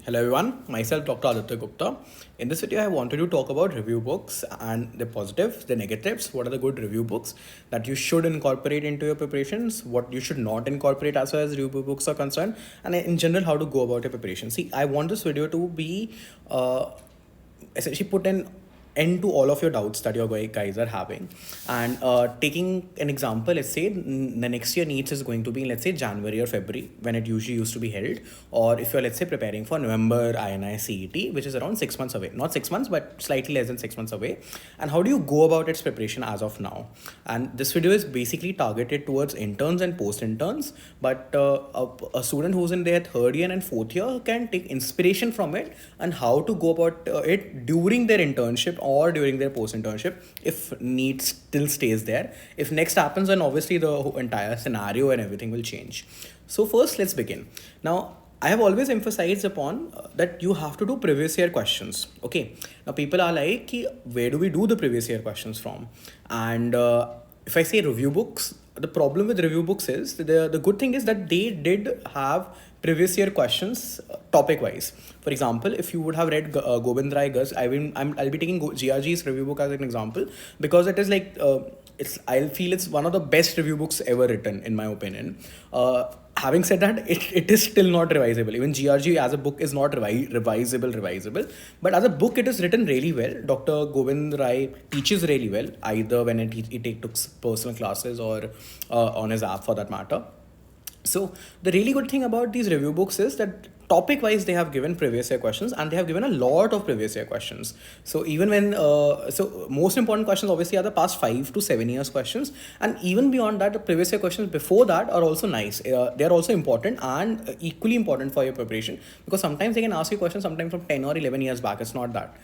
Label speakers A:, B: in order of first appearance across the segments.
A: Hello everyone, myself Dr. Aditya Gupta. In this video, I wanted to talk about review books and the positives, the negatives. What are the good review books that you should incorporate into your preparations? What you should not incorporate as far as review books are concerned, and in general, how to go about your preparation. See, I want this video to be essentially put an end to all of your doubts that your guys are having, and taking an example, let's say the next year needs is going to be in, let's say, January or February, when it usually used to be held, or if you're, let's say, preparing for November INI CET, which is around 6 months away, not 6 months but slightly less than 6 months away. And how do you go about its preparation as of now? And this video is basically targeted towards interns and post interns, but a student who's in their third year and fourth year can take inspiration from it and how to go about it during their internship or during their post internship, if need still stays there. If next happens, then obviously the entire scenario and everything will change. So first, let's begin. Now, I have always emphasized upon that you have to do previous year questions. Okay. Now people are like, where do we do the previous year questions from? And if I say review books, the problem with review books is the good thing is that they did have previous year questions topic wise. For example, if you would have read Gobind Rai Gus, I'll be taking GRG's review book as an example, because it is like I'll feel it's one of the best review books ever written in my opinion. Having said that, it is still not revisable. Even GRG as a book is not revisable, but as a book it is written really well. Dr. Gobind Rai teaches really well, either when he took personal classes or on his app for that matter. So the really good thing about these review books is that topic wise they have given previous year questions, and they have given a lot of previous year questions. So even when so most important questions obviously are the past 5 to 7 years questions, and even beyond that the previous year questions before that are also nice. They are also important and equally important for your preparation, because sometimes they can ask you questions sometimes from 10 or 11 years back. It's not that.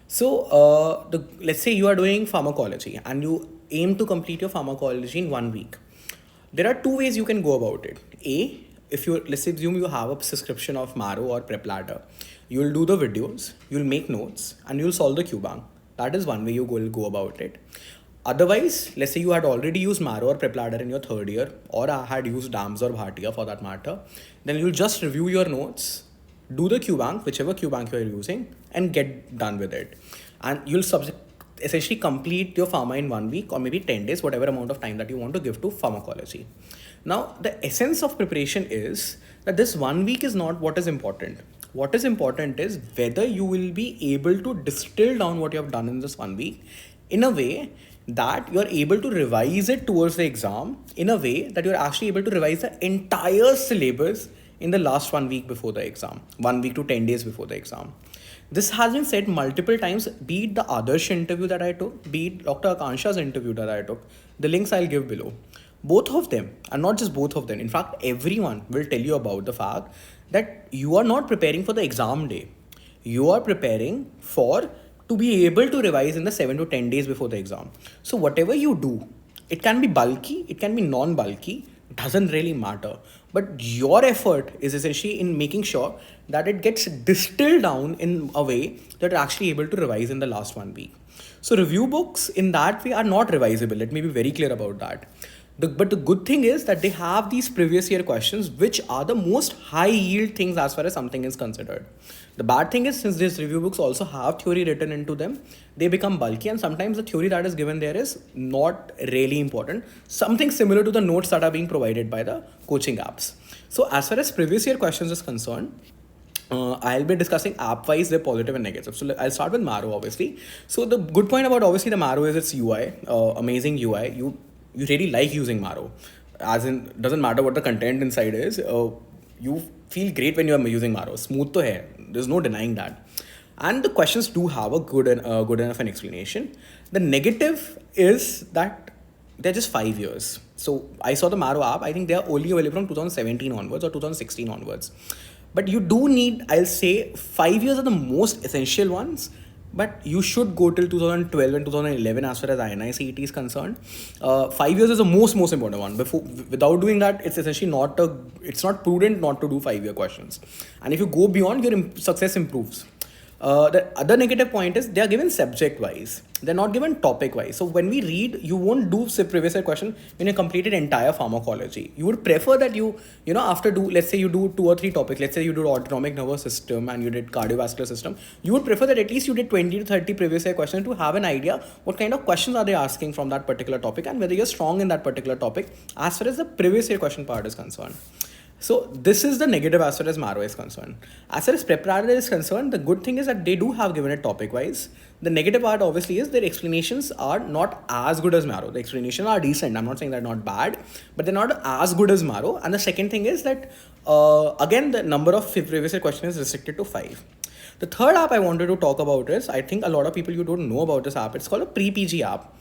A: So let's say you are doing pharmacology and you aim to complete your pharmacology in 1 week. There are two ways you can go about it. A, if you, let's assume you have a subscription of Maro or PrepLadder, you'll do the videos, you'll make notes, and you'll solve the QBank. That is one way you will go about it. Otherwise, let's say you had already used Maro or PrepLadder in your third year, or I had used DAMS or Bhatia for that matter, then you'll just review your notes, do the QBank, whichever QBank you're using, and get done with it. And you'll essentially complete your pharma in 1 week or maybe 10 days, whatever amount of time that you want to give to pharmacology. Now, the essence of preparation is that this 1 week is not what is important. What is important is whether you will be able to distill down what you have done in this 1 week in a way that you're able to revise it towards the exam, in a way that you're actually able to revise the entire syllabus in the last 1 week before the exam, 1 week to 10 days before the exam. This has been said multiple times, be it the Adarsh interview that I took, be it Dr. Akansha's interview that I took. The links I'll give below. Both of them, and not just both of them, in fact, everyone will tell you about the fact that you are not preparing for the exam day. You are preparing to be able to revise in the 7 to 10 days before the exam. So whatever you do, it can be bulky, it can be non-bulky, doesn't really matter. But your effort is essentially in making sure that it gets distilled down in a way that you're actually able to revise in the last 1 week. So review books in that way are not revisable. Let me be very clear about that. But the good thing is that they have these previous year questions, which are the most high yield things as far as something is considered. The bad thing is, since these review books also have theory written into them, they become bulky, and sometimes the theory that is given there is not really important. Something similar to the notes that are being provided by the coaching apps. So as far as previous year questions is concerned, I'll be discussing app-wise their positive and negative. So I'll start with Maro, obviously. So the good point about obviously the Maro is its UI, amazing UI. You really like using Maro, as in doesn't matter what the content inside is. You feel great when you are using Maro. Smooth to hai. There's no denying that. And the questions do have a good enough an explanation. The negative is that they're just 5 years. So I saw the Maro app. I think they are only available from 2017 onwards or 2016 onwards. But you do need, I'll say, 5 years are the most essential ones. But you should go till 2012 and 2011 as far as INI CET is concerned. 5 years is the most important one. Without doing that, it's essentially it's not prudent not to do 5 year questions. And if you go beyond, your success improves. The other negative point is they are given subject wise. They're not given topic wise. So when we read, you won't do say previous year question when you completed entire pharmacology. You would prefer that after let's say you do 2 or 3 topics. Let's say you do autonomic nervous system and you did cardiovascular system. You would prefer that at least you did 20 to 30 previous year questions to have an idea what kind of questions are they asking from that particular topic and whether you're strong in that particular topic as far as the previous year question part is concerned. So this is the negative as far as Marrow is concerned. As far as Prepradar is concerned, the good thing is that they do have given it topic wise. The negative part obviously is their explanations are not as good as Marrow. The explanations are decent. I'm not saying they're not bad, but they're not as good as Marrow. And the second thing is that again the number of previous year questions is restricted to 5. The third app I wanted to talk about is, I think a lot of people you don't know about this app. It's called a pre-PG app.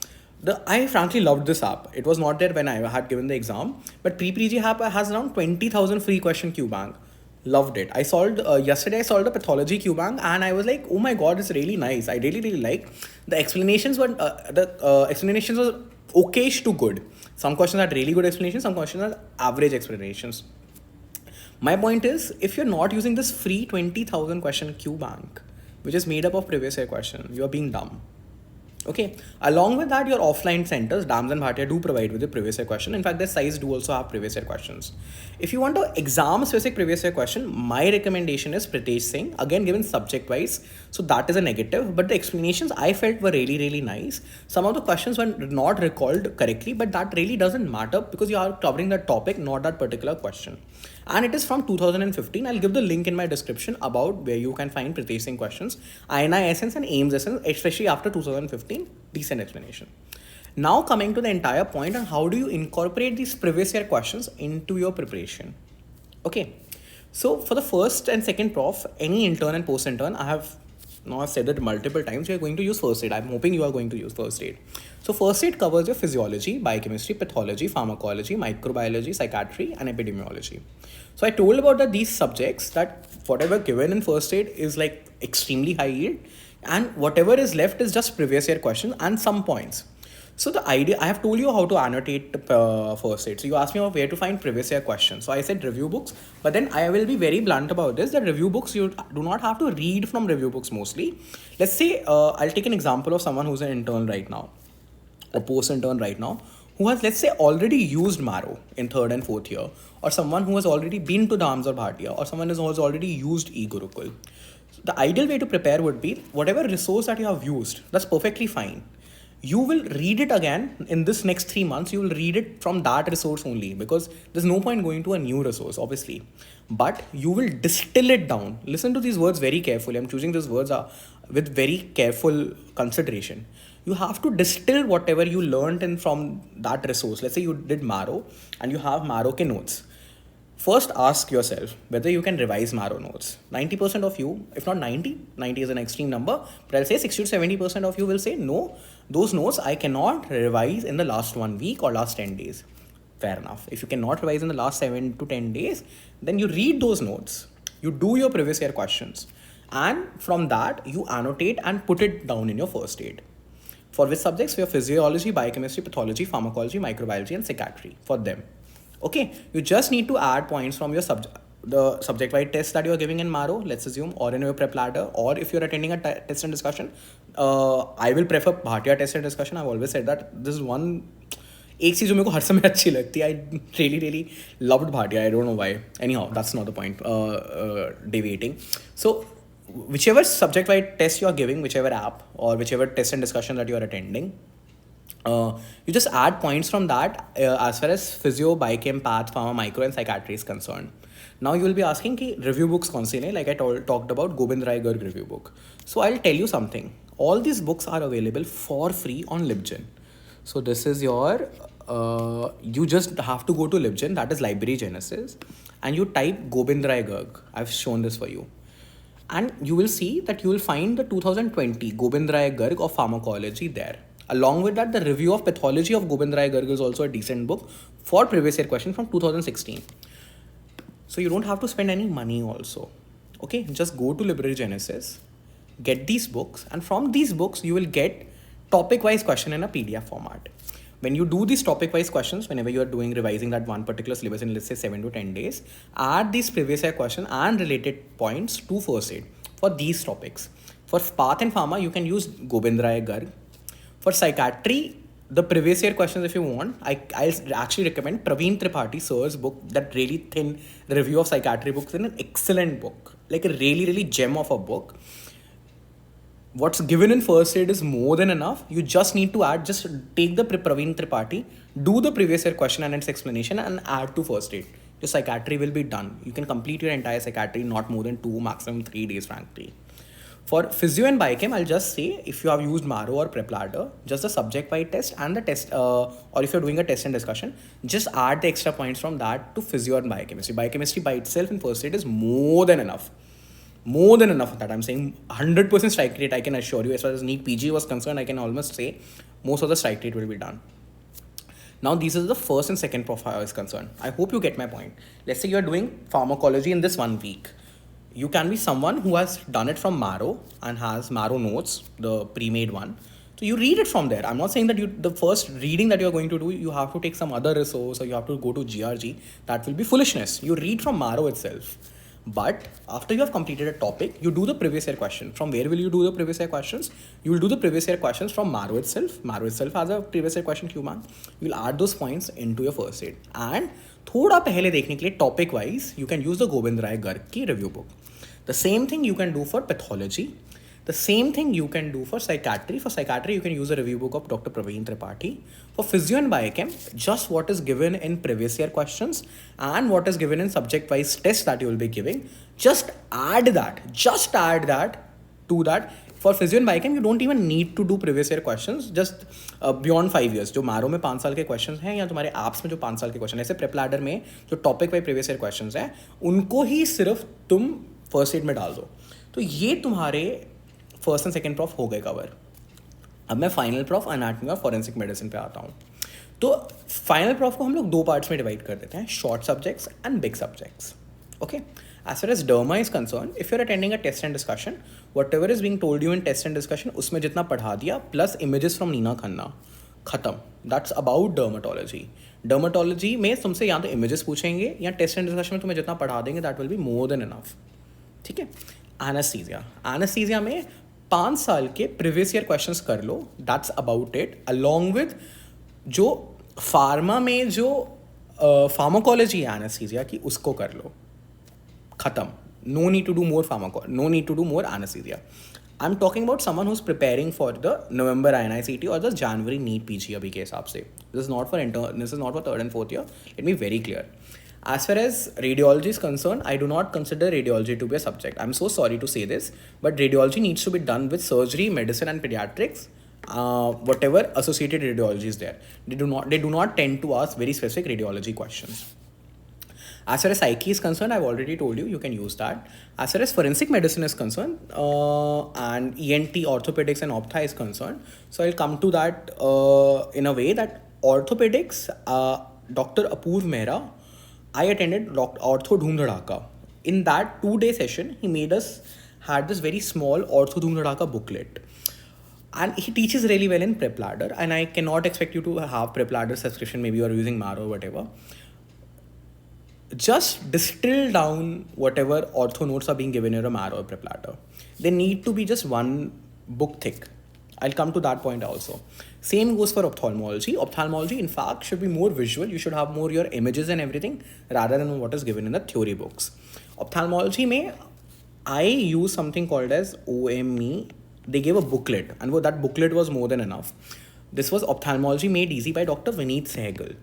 A: I frankly loved this app. It was not there when I had given the exam, but pre-PG app has around 20,000 free question Q bank. Loved it. I solved yesterday. I solved a pathology Q bank, and I was like, "Oh my god, it's really nice." I really like the explanations. Explanations were okayish to good. Some questions had really good explanations. Some questions had average explanations. My point is, if you're not using this free 20,000 question Q bank, which is made up of previous year question, you are being dumb. Okay. Along with that, your offline centers, DAMS and Bhatia, do provide with the previous year question. In fact, their sites do also have previous year questions. If you want to exam specific previous year question, my recommendation is Pritesh Singh, again given subject wise. So that is a negative, but the explanations I felt were really nice. Some of the questions were not recalled correctly, but that really doesn't matter because you are covering the topic, not that particular question. And it is from 2015. I'll give the link in my description about where you can find Pritesh Singh questions, INI Essence and AIMS Essence, especially after 2015. Decent explanation. Now coming to the entire point on how do you incorporate these previous year questions into your preparation. Okay, so for the first and second prof, any intern and post intern, I've said that multiple times, you are going to use first aid. I'm hoping you are going to use first aid. So first aid covers your physiology, biochemistry, pathology, pharmacology, microbiology, psychiatry, and epidemiology. So I told about these subjects that whatever given in first aid is like extremely high yield, and whatever is left is just previous year questions and some points. So the idea, I have told you how to annotate first aid. So you asked me about where to find previous year questions. So I said review books, but then I will be very blunt about this, that review books, you do not have to read from review books mostly. Let's say, I'll take an example of someone who's an intern right now, or post intern right now, who has, let's say, already used Marrow in 3rd and 4th year, or someone who has already been to DAMS or Bhatia, or someone who has already used eGurukul. So the ideal way to prepare would be whatever resource that you have used, that's perfectly fine. You will read it again in this next 3 months. You will read it from that resource only, because there's no point going to a new resource, obviously. But you will distill it down. Listen to these words very carefully. I'm choosing these words with very careful consideration. You have to distill whatever you learned from that resource. Let's say you did Marrow and you have Marrow ke notes. First, ask yourself whether you can revise Marrow notes. 90% of you, if not 90 is an extreme number, but I'll say 60 to 70% of you will say, no, those notes I cannot revise in the last 1 week or last 10 days. Fair enough. If you cannot revise in the last 7 to 10 days, then you read those notes, you do your previous year questions, and from that, you annotate and put it down in your first aid. For which subjects? For your physiology, biochemistry, pathology, pharmacology, microbiology, and psychiatry. For them. Okay, you just need to add points from your the subject-wide test that you are giving in Marrow, let's assume, or in your prep ladder, or if you're attending a test and discussion. I will prefer Bhatia test and discussion. I've always said that this is one. एक चीज़ जो मेरे को हर समय अच्छी लगती है. I really loved Bhatia. I don't know why. Anyhow, that's not the point. Deviating. So whichever subject-wide test you are giving, whichever app or whichever test and discussion that you are attending, you just add points from that as far as physio, biochem, path, pharma, micro, and psychiatry is concerned. Now you will be asking ki review books kaun se ne? Like I talked about Gobind Rai Garg review book. So I'll tell you something. All these books are available for free on LibGen. So this is your, you just have to go to LibGen, that is Library Genesis, and you type Gobind Rai Garg. I've shown this for you. And you will see that you will find the 2020 Gobind Rai Garg of pharmacology there. Along with that, the review of pathology of Gobind Rai Garg is also a decent book for previous year question from 2016. So you don't have to spend any money also. Okay, just go to Library Genesis, get these books, and from these books, you will get topic-wise question in a PDF format. When you do these topic-wise questions, whenever you are revising that one particular syllabus in, let's say, 7 to 10 days, add these previous year question and related points to first aid. for these topics. For Path and Pharma, you can use Gobind Rai Garg. For psychiatry, the previous year questions, if you want, I'll actually recommend Praveen Tripathi sir's book, that really thin review of psychiatry books, is an excellent book, like a really, really gem of a book. What's given in first aid is more than enough. You just need to add, just take the Praveen Tripathi, do the previous year question and its explanation, and add to first aid. Your psychiatry will be done. You can complete your entire psychiatry in not more than 2, maximum 3 days, frankly. For physio and biochem, I'll just say, if you have used Maro or PrepLadder, just the subject-wise test and the test, or if you're doing a test and discussion, just add the extra points from that to physio and biochemistry. Biochemistry by itself in first aid is more than enough. More than enough of that. I'm saying 100% strike rate, I can assure you. As far as NEET PG was concerned, I can almost say most of the strike rate will be done. Now, these are the first and second profile is concerned. I hope you get my point. Let's say you're doing pharmacology in this 1 week. You can be someone who has done it from Maro and has Maro notes, the pre-made one. So you read it from there. I'm not saying that the first reading that you're going to do, you have to take some other resource or you have to go to GRG. That will be foolishness. You read from Maro itself. But after you have completed a topic, you do the previous year question. From where will you do the previous year questions? You will do the previous year questions from Maro itself. Maro itself has a previous year question queue, man. You will add those points into your first aid. And थोड़ा पहले देखने के लिए topic wise, you can use the Gobind Rai Garg की review book. The same thing you can do for pathology. The same thing you can do for psychiatry. For psychiatry, you can use a review book of Dr. Praveen Tripathi. For physio and biochem, just what is given in previous year questions and what is given in subject-wise tests that you will be giving, just add that. Just add that to that. For physio and biochem, you don't even need to do previous year questions, just beyond 5 years. जो मारो में 5 साल के questions हैं या तुम्हारे apps में जो 5 साल के questions हैं, ऐसे PrepLadder में जो topic wise previous year questions हैं, उनको ही सिर्फ तुम फर्स्ट एड में डाल दो. तो ये तुम्हारे फर्स्ट एंड सेकेंड प्रॉफ हो गए कवर. अब मैं फाइनल प्रॉफ एनाटॉमी और फॉरेंसिक मेडिसिन पे आता हूँ. तो फाइनल प्रॉफ को हम लोग 2 पार्ट्स में डिवाइड कर देते हैं, short subjects and big subjects. Okay, as far as derma is concern, if you are attending a test and discussion, whatever is being told you in test and discussion, उसमें जितना पढ़ा दिया plus images from Neena Khanna, खत्म. That's about dermatology. Dermatology में तुमसे या तो images पूछेंगे या टेस्ट एंड डिस्कशन में तुम्हें जितना पढ़ा देंगे, that will be more than enough. ठीक है. एनेस्थीसिया, एनेस्थीसिया में 5 साल के प्रीवियस ईयर क्वेश्चंस कर लो, that's about it. Along with जो फार्मा में जो फार्माकोलॉजी है एनेस्थीसिया की, उसको कर लो, खत्म. No need to do more no need to do more anaesthesia. I am talking about someone who is preparing for the November INICET और द जनवरी नीट PG अभी के हिसाब से. This is not for third and fourth year. Let me very clear. As far as radiology is concerned, I do not consider radiology to be a subject. I'm so sorry to say this, but radiology needs to be done with surgery, medicine and pediatrics, whatever associated radiology is there. They do not tend to ask very specific radiology questions. As far as psyche is concerned, I've already told you, you can use that. As far as forensic medicine is concerned, and ENT, orthopedics and optha is concerned, so I'll come to that in a way that orthopedics, Dr. Apurv Mehra, I attended Ortho Dhoom Dhadaka. In that 2-day session, he had this very small Ortho Dhoom Dhadaka booklet. And he teaches really well in PrepLadder. And I cannot expect you to have PrepLadder subscription. Maybe you are using Maro or whatever. Just distill down whatever ortho notes are being given in a Maro or PrepLadder. They need to be just one book thick. I'll come to that point also. Same goes for ophthalmology. Ophthalmology, in fact, should be more visual. You should have more your images and everything rather than what is given in the theory books. Ophthalmology mein, I use something called as OME. They gave a booklet, and that booklet was more than enough. This was Ophthalmology Made Easy by Dr. Vineet Sehgal.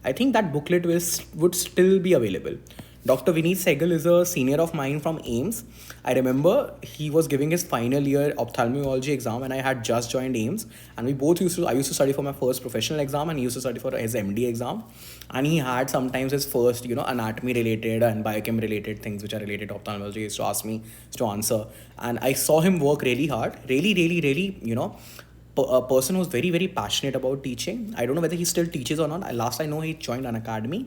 A: I think that booklet would still be available. Dr. Vineet Sehgal is a senior of mine from AIIMS. I remember he was giving his final year ophthalmology exam and I had just joined AIIMS. And I used to study for my first professional exam and he used to study for his MD exam. And he had sometimes his first, anatomy related and biochem related things which are related to ophthalmology. He used to ask me to answer. And I saw him work really hard, really, a person who's very, very passionate about teaching. I don't know whether he still teaches or not. Last I know, he joined an academy.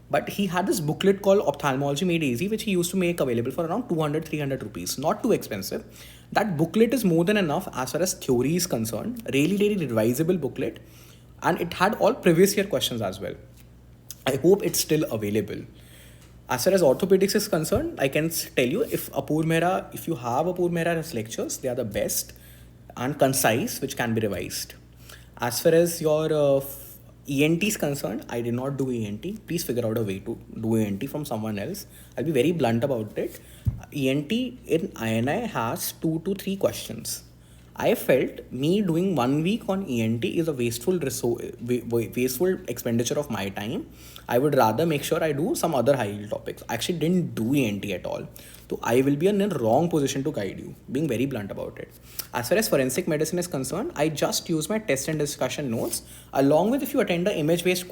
A: But he had this booklet called Ophthalmology Made Easy, which he used to make available for around 200-300 rupees. Not too expensive. That booklet is more than enough as far as theory is concerned. Really, really revisable booklet. And it had all previous year questions as well. I hope it's still available. As far as orthopedics is concerned, I can tell you if you have Apoor Mehra's lectures, they are the best and concise, which can be revised. As far as your ENT is concerned, I did not do ENT. Please figure out a way to do ENT from someone else. I'll be very blunt about it. ENT in INI has 2 to 3 questions. I felt me doing 1 week on ENT is a wasteful expenditure of my time. I would rather make sure I do some other high yield topics. I actually didn't do ENT at all. So I will be in a wrong position to guide you, being very blunt about it. As far as forensic medicine is concerned, I just use my test and discussion notes along with if you attend an image-based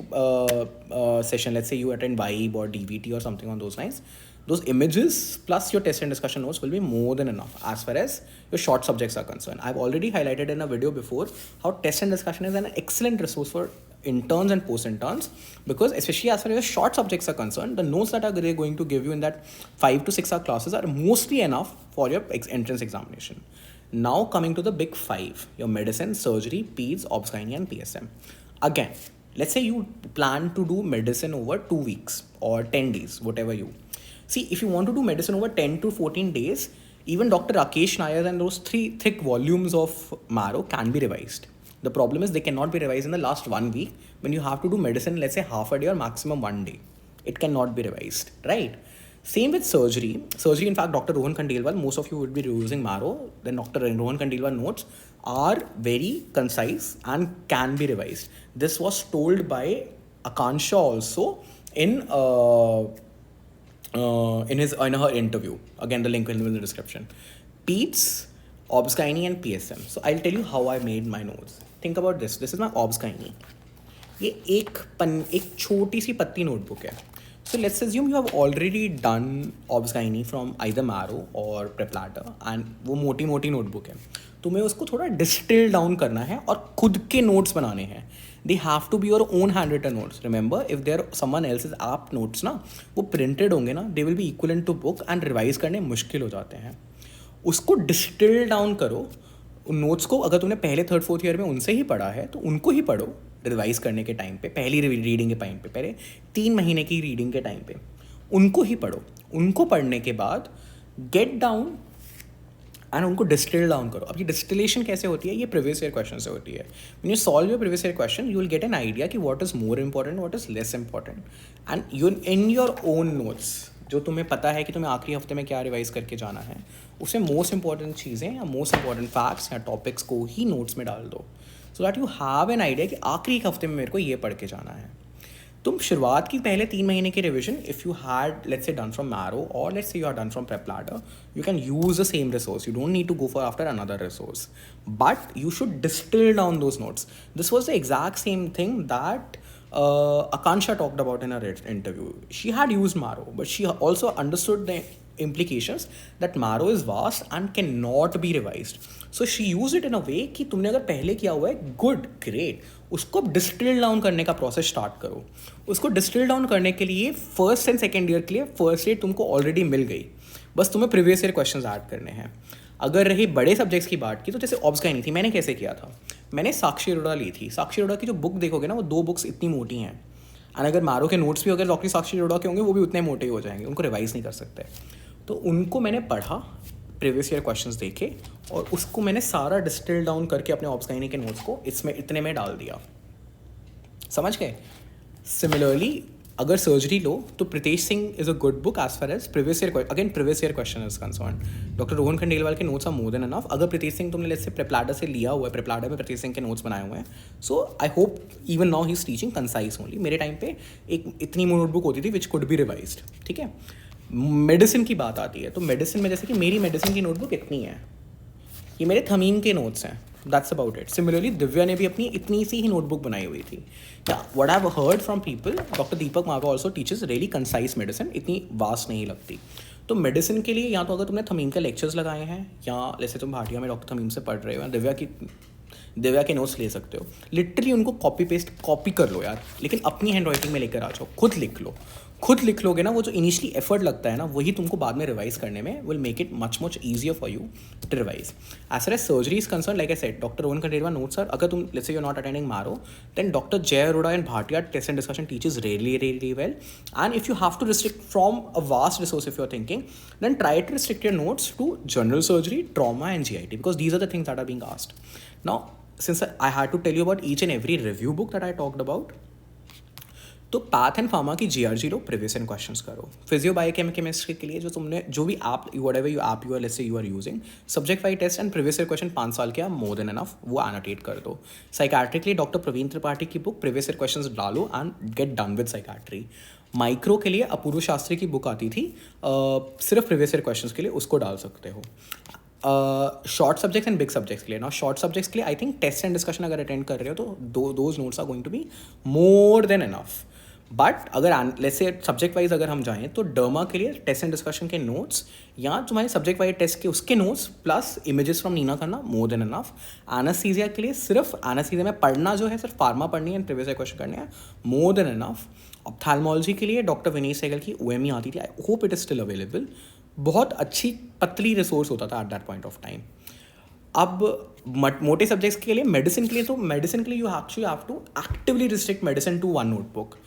A: session, let's say you attend VIBE or DVT or something on those lines, those images plus your test and discussion notes will be more than enough as far as your short subjects are concerned. I've already highlighted in a video before how test and discussion is an excellent resource for interns and post-interns, because especially as far as your short subjects are concerned, the notes that are they going to give you in that 5 to 6 hour classes are mostly enough for your entrance examination. Now coming to the big 5, your medicine, surgery, peds, obs-gynae and PSM. Again, let's say you plan to do medicine over 2 weeks or 10 days, whatever you. See, if you want to do medicine over 10 to 14 days, even Dr. Rakesh Nair and those 3 thick volumes of Marrow can be revised. The problem is they cannot be revised in the last 1 week when you have to do medicine, let's say half a day or maximum 1 day. It cannot be revised, right? Same with surgery. Surgery, in fact, Dr. Rohan Khandelwal, most of you would be using Marrow. Then Dr. Rohan Khandelwal notes are very concise and can be revised. This was told by Akansha also in her interview. Again, the link will be in the description. Peds, obs-gynae and PSM. So I'll tell you how I made my notes. Think about this. This is my obs-gynae. ये एक छोटी सी पत्ती notebook है. So let's assume you have already done obs-gynae from either Marrow or Prepladder and वो मोटी मोटी notebook है. तुम्हें उसको थोड़ा डिस्टिल डाउन करना है और खुद के नोट्स बनाने हैं. They have to be your own handwritten notes. Remember, if they're someone else's app notes ना, वो printed होंगे ना, they will be equivalent to book and revise करने मुश्किल हो जाते हैं. उसको डिस्टिल डाउन करो. उन नोट्स को अगर तुमने पहले 3rd 4th ईयर में उनसे ही पढ़ा है तो उनको ही पढ़ो रिवाइज करने के टाइम पे, पहली रीडिंग के टाइम पे, पहले 3 महीने की रीडिंग के टाइम पे उनको ही पढ़ो. उनको पढ़ने के बाद गेट डाउन एंड उनको डिस्टिल डाउन करो. अब ये डिस्टिलेशन कैसे होती है? ये प्रीवियस ईयर क्वेश्चन से होती है. When you solve your previous year question you will get an idea कि what is more important, what is less important, and you in your own notes जो तुम्हें पता है कि तुम्हें आखिरी हफ्ते में क्या रिवाइज करके जाना है, उससे मोस्ट इंपॉर्टेंट चीज़ें या मोस्ट इंपॉर्टेंट फैक्ट्स या टॉपिक्स को ही नोट्स में डाल दो, so that you have an idea कि आखिरी हफ्ते में मेरे को ये पढ़ के जाना है. तुम शुरुआत की पहले 3 महीने की revision if you had let's say done from Marrow और let's say you are done from PrepLadder, you can use the same resource. You don't need to go for after another resource, but you should distill down those notes. This was the exact same thing that Akansha talked about in her interview. She had used Marrow, but she also understood the implications that Marrow is vast and cannot be revised. So she used it in a way कि तुमने अगर पहले किया हुआ है, good, great, उसको distil down करने का प्रोसेस स्टार्ट करो. उसको डिस्टिल डाउन करने के लिए फर्स्ट एंड सेकेंड ईयर के लिए फर्स्ट एड तुमको ऑलरेडी मिल गई, बस तुम्हें प्रीवियस ईयर क्वेश्चन ऐड करने हैं. अगर रही बड़े सब्जेक्ट्स की बात की तो जैसे obs-gynae थी, मैंने कैसे किया था, मैंने साक्षी अरोड़ा ली थी. साक्षी अरोड़ा की जो बुक देखोगे ना वो 2 बुक्स इतनी मोटी हैं, और अगर मारो के नोट्स भी अगर डॉक्टर साक्षी अरोड़ा के होंगे वो भी उतने मोटे ही हो जाएंगे, उनको रिवाइज नहीं कर सकते. तो उनको मैंने पढ़ा, प्रीवियस ईयर क्वेश्चंस देखे और उसको मैंने सारा डिस्टिल डाउन करके अपने obs-gynae के नोट्स को इसमें इतने में डाल दिया. समझ गए? सिमिलरली अगर सर्जरी लो तो Pritesh Singh is a good book as far as previous year question is concern. Doctor Rohan Khandelwal के notes are more than enough. अगर प्रीतेश सिंह तुमने लेट्स से प्रेपलाडर से लिया हुआ है, प्रेपलाडर में प्रीतेश सिंह के नोट्स बनाए हुए हैं, so I hope even now he is teaching concise only. मेरे टाइम पे एक इतनी नोटबुक होती थी विच कुड बी रिवाइज्ड. ठीक है, मेडिसिन की बात आती है तो मेडिसिन में जैसे कि मेरी मेडिसिन की नोटबुक इतनी है, ये मेरे थमीम के नोट्स हैं, that's about it. Similarly Divya ने भी अपनी इतनी सी ही नोटबुक बनाई हुई थी. What I have heard from people, doctor Deepak Marwah also teaches really concise medicine, इतनी वास्ट नहीं लगती. तो मेडिसिन के लिए या तो अगर तुमने थमीम के लेक्चर्स लगाए हैं या जैसे तुम भाटिया में डॉक्टर थमीम से पढ़ रहे हो या दिव्या के नोट्स ले सकते हो. लिटरली उनको कॉपी पेस्ट कॉपी कर लो यार, लेकिन अपनी हैंड राइटिंग में लेकर आ जाओ, खुद लिख लो, खुद लिख लोगे ना, वो जो इनिशियली एफर्ट लगता है ना, वही तुमको बाद में रिवाइज करने में will make it much easier for you to revise. As far as surgery is concern, like I said, doctor Rohan Khandelwal notes are, अगर तुम let's say you are not attending marrow, then doctor Jay Arora and Bhatia test and discussion teachers really well. And if you have to restrict from a vast resource, if you're thinking, then try to restrict your notes to general surgery, trauma and GIT, because these are the things that are being asked. Now, since I had to tell you about each and every review book that I talked about, तो path and pharma की GRG लो, previous इन questions करो. Physio biochemistry के लिए जो भी आप whatever you app you are, let's say you are using, subject wise test and previous year question 5 साल के आप मोर देन एनफ वो एनोटेट कर दो. साइकाट्री के लिए डॉक्टर प्रवीण त्रिपाठी की बुक प्रीवियस ईयर क्वेश्चंस डालो and get done with psychiatry. Micro के लिए अपूर्व शास्त्री की बुक आती थी सिर्फ प्रीवियस ईयर क्वेश्चंस के लिए, उसको डाल सकते हो. Short subjects and big subjects के लिए, ना शॉर्ट सब्जेक्ट्स के लिए I think test and discussion अगर अटेंड कर रहे हो तो those notes are going to be more than enough. But अगर लेट्स से सब्जेक्ट वाइज अगर हम जाएँ तो डर्मा के लिए टेस्ट एंड डिस्कशन के नोट्स या तुम्हारे सब्जेक्ट वाइज टेस्ट के उसके notes plus images from Neena Khanna more than enough. एनास्थीसिया के लिए सिर्फ एनास्थीसिया में पढ़ना जो है, सिर्फ फार्मा पढ़नी है एंड प्रीवियस ईयर क्वेश्चन करने हैं, मोर देन एनफ. ऑप्थेल्मोलॉजी के लिए डॉक्टर विनीत सहगल की OME आती थी, I hope it is still available. बहुत अच्छी पतली रिसोर्स होता था at that point of time. अब मोटे सब्जेक्ट्स के लिए, मेडिसिन के लिए, तो मेडिसिन के लिए you have to actively restrict medicine to 1 notebook.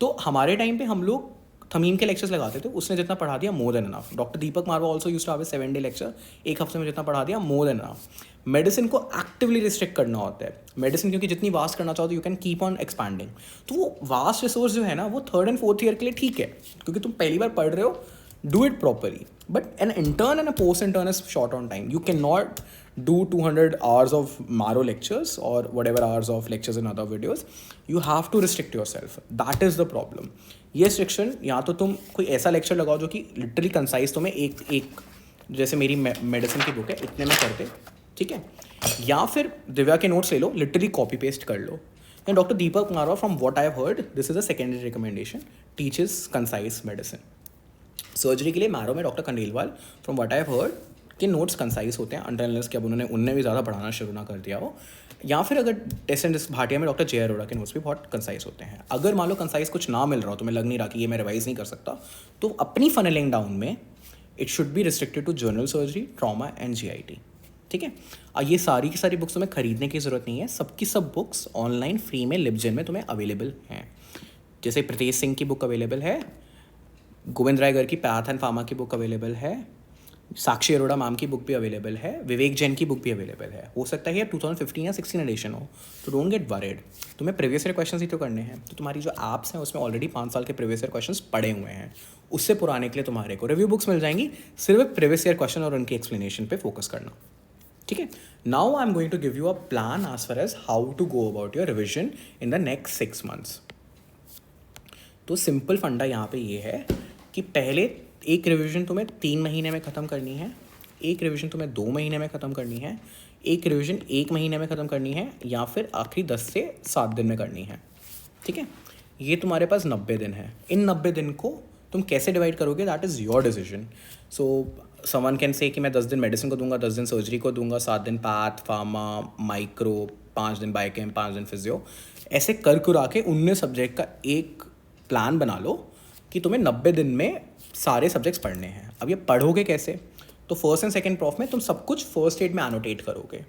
A: तो हमारे टाइम पे हम लोग थमीम के लेक्चर्स लगाते थे, उसने जितना पढ़ा दिया more than enough. Doctor Deepak Marwah also used to have a 7-day lecture, एक हफ्ते में जितना पढ़ा दिया मोर देन एनफ. मेडिसिन को एक्टिवली रिस्ट्रिक्ट करना होता है. मेडिसिन क्योंकि जितनी वास्ट करना चाहो तो you can keep on expanding. तो वो वास्ट रिसोर्स जो है ना, वो 3rd and 4th ईयर के लिए ठीक है क्योंकि तुम पहली बार पढ़ रहे हो, do it properly. But an intern and a post-intern is short on time. You cannot do 200 hours of Maro lectures or whatever hours of lectures in other videos. You have to restrict yourself. That is the problem. ये restriction, या तो तुम कोई ऐसा lecture लगाओ जो कि literally concise तुम्हें एक जैसे मेरी मेडिसिन की बुक है इतने में कर दे, ठीक है, या फिर दिव्या के नोट्स ले लो, लिटरली कॉपी पेस्ट कर लो. And doctor Deepak Marwah, from what I have heard, this is a secondary recommendation, teaches concise medicine. Surgery के लिए मैरो में doctor Khandelwal, from what I have heard, के नोट्स कंसाइज होते हैं अनलेस कि अब उनने भी ज़्यादा पढ़ाना शुरू ना कर दिया हो. या फिर अगर टेस्ट एंड भाटिया में डॉक्टर जय अरोड़ा के नोट्स भी बहुत कंसाइज होते हैं. अगर मान लो कंसाइज कुछ ना मिल रहा हो, तुम्हें लग नहीं रहा कि ये मैं रिवाइज नहीं कर सकता, तो अपनी फनलिंग डाउन में it should be restricted to general surgery, trauma and GIT. ठीक है. ये सारी की सारी बुक्स तुम्हें खरीदने की ज़रूरत नहीं है. सबकी सब बुक्स ऑनलाइन फ्री में लिबजेन में तुम्हें अवेलेबल हैं. जैसे प्रीतेश सिंह की बुक अवेलेबल है, गोविंद राय गर की पैथ एंड फार्मा की बुक अवेलेबल है, साक्षी अरोड़ा मैम की बुक भी अवेलेबल है, विवेक जैन की बुक भी अवेलेबल है. हो सकता है 2015 या 16 एडिशन हो, तो डोंट गेट वरीड. तुम्हें प्रीवियस ईयर क्वेश्चंस ही तो करने हैं, तो तुम्हारी जो ऐप्स हैं उसमें ऑलरेडी 5 साल के प्रीवियस ईयर क्वेश्चंस पड़े हुए हैं. उससे पुराने के लिए तुम्हारे को रिव्यू बुक्स मिल जाएंगी. सिर्फ प्रीवियस ईयर क्वेश्चन और उनकी एक्सप्लेनेशन पे फोकस करना. ठीक है. Now I am going to give you a plan as far as how to go about your revision in the next 6 months. तो सिंपल फंडा यहाँ पे ये है कि पहले एक रिवीजन तुम्हें 3 महीने में ख़त्म करनी है, एक रिवीजन तुम्हें 2 महीने में ख़त्म करनी है, एक रिवीजन 1 महीने में ख़त्म करनी है, या फिर आखिरी 10 से 7 दिन में करनी है. ठीक है. ये तुम्हारे पास 90 दिन है. इन 90 दिन को तुम कैसे डिवाइड करोगे, that is your decision. So someone can say कि मैं 10 दिन मेडिसिन को दूंगा, 10 दिन सर्जरी को दूंगा, 7 दिन पैथ, फार्मा, माइक्रो, 5 दिन बायोकेम, 5 दिन फिजियो. ऐसे कर कुरा के 19 सब्जेक्ट का एक प्लान बना लो कि तुम्हें 90 दिन में सारे सब्जेक्ट्स पढ़ने हैं. अब ये पढ़ोगे कैसे, तो फर्स्ट एंड सेकंड प्रॉफ में तुम सब कुछ फर्स्ट एड में एनोटेट करोगे.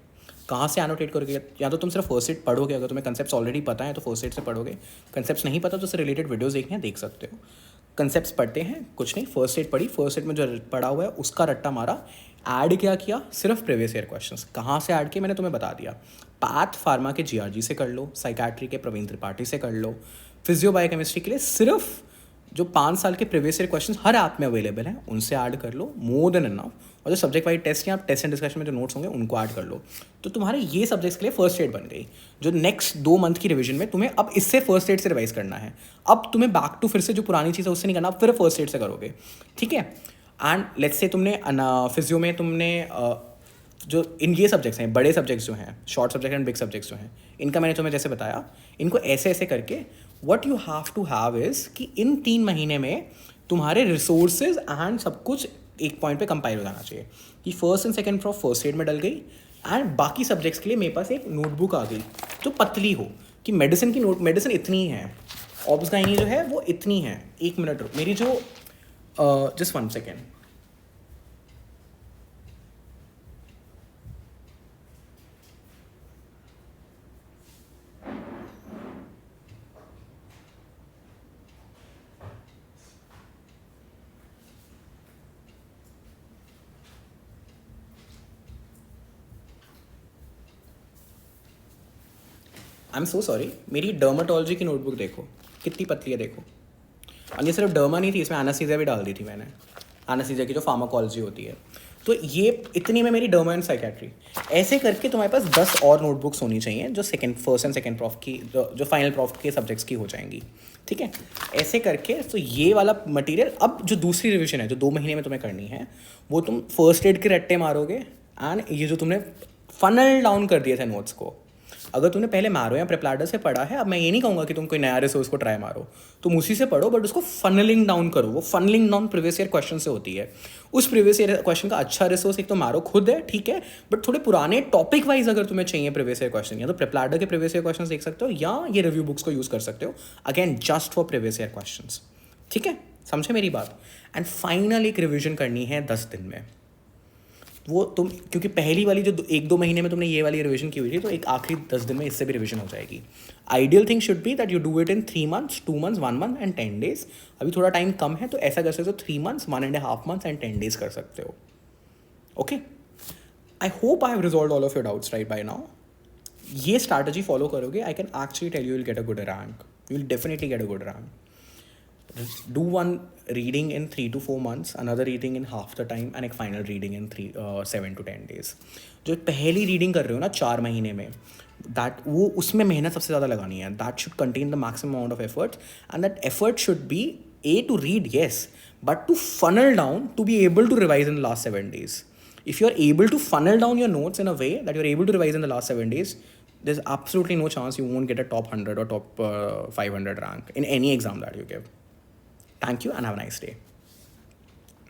A: कहाँ से एनोटेट करोगे, या तो तुम सिर्फ फर्स्ट एड पढ़ोगे, अगर तुम्हें कंसेप्ट्स ऑलरेडी पता है तो फर्स्ट एड से पढ़ोगे. कंसेप्ट्स नहीं पता तो उससे रिलेटेड वीडियोस देखने हैं, देख सकते हो. कंसेप्ट्स पढ़ते हैं, कुछ नहीं, फर्स्ट एड पढ़ी, फर्स्ट एड में जो पढ़ा हुआ है उसका रट्टा मारा, ऐड क्या किया, सिर्फ प्रीवियस ईयर क्वेश्चंस. कहाँ से ऐड किए मैंने तुम्हें बता दिया. पैथ फार्मा के GRG से कर लो, साइकाट्री के प्रवीण त्रिपाठी से कर लो, फिजियो बायोकेमिस्ट्री के लिए सिर्फ जो 5 साल के प्रीवियस ईयर क्वेश्चंस हर ऐप में अवेलेबल हैं उनसे ऐड कर लो, मोर देन एनफ. और जो सब्जेक्ट वाइज टेस्ट या टेस्ट एंड डिस्कशन में जो नोट्स होंगे उनको ऐड कर लो. तो तुम्हारे ये सब्जेक्ट्स के लिए फर्स्ट एड बन गई. जो नेक्स्ट 2 मंथ की रिवीजन में तुम्हें अब इससे फर्स्ट एड से रिवाइज करना है. अब तुम्हें बैक टू फिर से जो पुरानी चीज़ है उससे नहीं करना, फिर फर्स्ट एड से करोगे. ठीक है. एंड लेट्स से तुमने फिजियो में तुमने जो इन ये सब्जेक्ट्स हैं, बड़े सब्जेक्ट्स जो हैं, short subject and big subjects जो हैं, इनका मैंने तुम्हें जैसे बताया, इनको ऐसे ऐसे करके what you have to have is कि इन 3 महीने में तुम्हारे रिसोर्सेज एंड सब कुछ एक पॉइंट पे कंपाइल हो जाना चाहिए कि first and second prof first aid में डल गई. एंड बाकी सब्जेक्ट्स के लिए मेरे पास एक नोटबुक आ गई जो पतली हो कि मेडिसिन की मेडिसिन इतनी ही है, ऑब्स गाइनी जो है वो इतनी है, 1 मिनट रुक, मेरी जो just 1 second, I am so sorry, मेरी डर्माटोलॉजी की नोटबुक देखो कितनी पतली है, देखो। और ये सिर्फ डर्मा नहीं थी, इसमें एनास्थीसिया भी डाल दी थी मैंने, एनास्थीसिया की जो फार्माकोलॉजी होती है। तो ये इतनी में मेरी डर्मा एंड साइकेट्री। ऐसे करके तुम्हारे पास 10 और नोटबुक्स होनी चाहिए जो फर्स्ट एंड सेकेंड प्रॉफ की, जो फाइनल प्रॉफ के सब्जेक्ट्स की हो जाएंगी, ठीक है। ऐसे करके तो ये वाला मटेरियल, अब जो दूसरी रिविजन है जो 2 महीने में तुम्हें करनी है, वो तुम फर्स्ट एड के रट्टे मारोगे। एंड ये जो तुमने फनल डाउन कर दिए थे नोट्स को, अगर तुमने पहले मारो या प्रेपलाडर से पढ़ा है, अब मैं ये नहीं कहूँगा कि तुम कोई नया रिसोर्स को ट्राई मारो, तुम उसी से पढ़ो, बट उसको फनलिंग डाउन करो। वो funnelling down previous year question से होती है। उस प्रीवियस ईयर क्वेश्चन का अच्छा रिसोर्स एक तो मारो खुद है, ठीक है, बट थोड़े पुराने टॉपिक वाइज अगर तुम्हें चाहिए प्रीवियस ईयर क्वेश्चन, या तो प्रेपलाडर के प्रीवियस ईयर क्वेश्चन देख सकते हो, या ये रिव्यू बुक्स को यूज़ कर सकते हो, again just for previous year question, ठीक है। समझे मेरी बात। एंड फाइनल एक रिविजन करनी है 10 दिन में। वो तुम, क्योंकि पहली वाली जो 1-2 महीने में तुमने ये वाली रिवीजन की हुई थी, तो एक आखिरी 10 दिन में इससे भी रिवीजन हो जाएगी। Ideal thing should be that you do it in 3 months, 2 months, 1 month and 10 days। अभी थोड़ा टाइम कम है तो ऐसा कर सकते हो 3 months, 1.5 months एंड 10 days कर सकते हो। Okay, I hope I have resolve all of your doubts right by now. ये स्ट्रैटेजी फॉलो करोगे, I can actually tell you will get a good rank, you will definitely get a good rank. Do one reading in 3 to 4 months, another reading in half the time, and एक final reading in 7 to 10 days। जो पहली reading कर रहे हो ना 4 महीने में, that वो उसमें मेहनत सबसे ज़्यादा लगानी है। That should contain the maximum amount of effort, and that effort should be to read, yes, but to funnel down to be able to revise in the last 7 days. If you're able to funnel down your notes in a way that you're able to revise in the last 7 days, there's absolutely no chance you won't get a top 100 or top 500 rank in any exam that you give. Thank you and have a nice day.